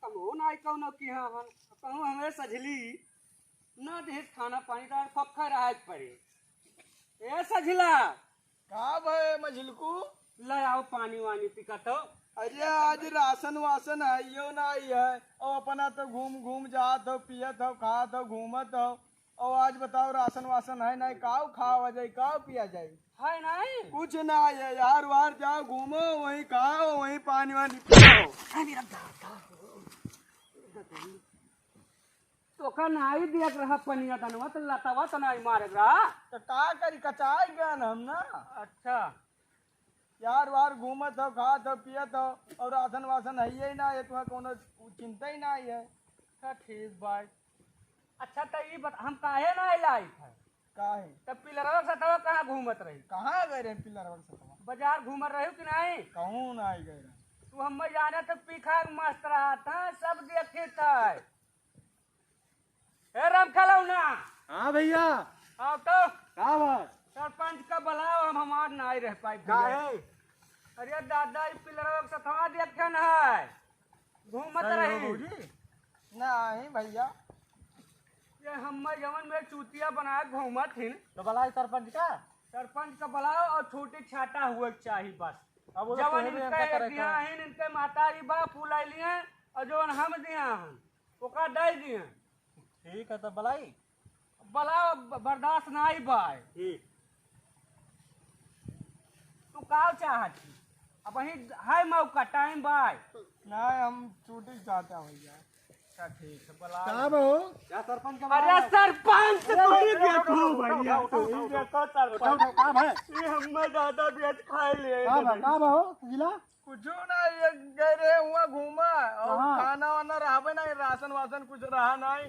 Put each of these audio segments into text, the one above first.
कहूँ ना कौन की हाँ कहूँ हमें सजली ना देह खाना पानी का पक्का रहा पड़े ए सजला का भाई मझिलकू ले आओ पानी वानी पिका तो अरे आज राशन वासन है यो ना ही है और अपना तो घूम घूम जात हो पियत हो खात हो घूमत हो और आज बताओ राशन वासन है नहीं काव खावा जाए काव पिया जाए है नहीं कुछ ना है यार वार जाओ घूमो वहीं खाओ वहीं पानी वानी पियो तो का नहीं देख रहा पनिया तनवा तो लतावा तो नहीं मारे रहा तो का करी कचाई गया ना हम ना अच्छा यार वार घूमत हो खात हो पियत हो और राशन वासन है ही ना है तुम्हें कोनो चिंता ही ना है अच्छा ठीक बात अच्छा तो ये बता हम काहे ना लाई है काहे तब पिलरवा सतवा कहाँ घूमत रही कहाँ गए रे पिलर वाले सतवा बाजार घूमत रही कि नहीं कहूँ ना आई गए तू हम जाने तो पीखा मस्त रहा था सब देखे था हे राम खलौना हाँ भैया आओ तो क्या बात सरपंच का बुलाओ हम हमार नहीं रह पाए काहे अरे दादा ये पिलरवा सतवा देखन है घूमत रही नहीं भैया ये हम जवन में चूतिया बनाए घूमत हिन तो भला सरपंच का सरपंच का बुलाओ और छोटी छाटा हुआ चाहिए बस अब वो जवन तो इनके दिया हिन इनके मातारी बा फूलाई लिए और जवन हम दिया हन ओका दे दिए ठीक है तो भलाई बुलाओ बर्दाश्त नहीं बाय ठीक तू का चाहत अब वही है मौका टाइम बाय नहीं हम छुट्टी चाहते हैं भैया अच्छा ठीक है बुलाओ क्या बहू क्या सरपंच का अरे सरपंच तोड़ी देखो भैया उठाओ, देखो सरपंच का भाई ये हम ज्यादा बेच खाए ले का बहू जिला कुछ ना ये गए रहे हुआ घूमा और खाना वाना रहा नहीं राशन वासन कुछ रहा नहीं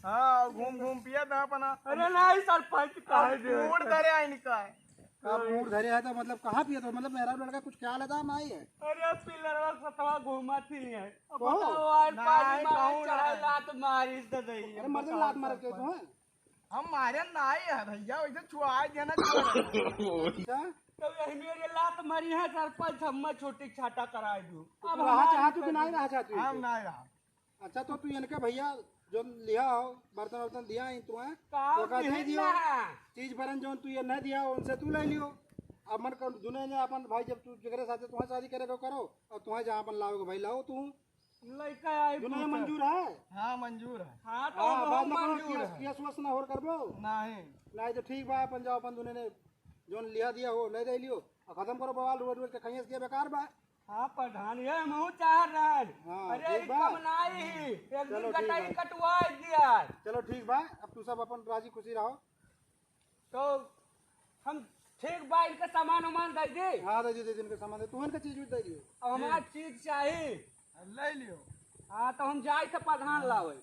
हाँ घूम घूम पिया था अपना अरे नहीं सरपंच काहे दे मूड धरे आई निकाय आप मूड धरे है तो मतलब कहाँ पिए तो मतलब मेरा लड़का कुछ ख्याल है नहीं है अरे पिलरवा सतवा घूमा थी है अब कौन? बताओ आज पानी नहीं, मारे कौन चढ़ा है? लात मारी तो दई अरे मर्द लात मार के तो है हम मारे नहीं है भैया वैसे छुआ देना चाहिए अच्छा तो यही मेरे लात मारी है सरपंच हम छोटी छाटा करा दूं अब रहा चाहती कि नहीं रहा चाहती हम नहीं रहा अच्छा तो तू इनके भैया जो लिया हो बर्तन वर्तन दिया ही तुम्हें काव तो का दे बिहिन दियो ना। चीज बरन जो तू ये नहीं दिया उनसे तू ले लियो अब मन कर दुनिया ने अपन भाई जब तू जगरे साथे तुम्हें शादी करे को करो और तुम्हें जहाँ अपन लाओगे भाई लाओ तू लड़का आई दुनिया मंजूर है हाँ मंजूर है हाँ तो हाँ बाद हम में मंजूर है केस वेस ना होर करबो नहीं नहीं तो ठीक बा अपन जाओ अपन दुनिया ने जो लिया दिया हो ले दे लियो और खत्म करो बवाल रोज रोज के खैस के बेकार बा हाँ प्रधान ये मुँह चाह रहा है हाँ, अरे ठीक बा। कम नहीं एक चलो, दिन ठीक कटाई बा। कटवा दिया चलो ठीक बा अब तू सब अपन राजी खुशी रहो तो हम ठीक बा इनका सामान उमान दे दे हाँ दे दे दिन के सामान दे तू इनका चीज दे दियो और हमारा चीज चाहिए ले लियो हाँ तो हम जाए थे प्रधान लावे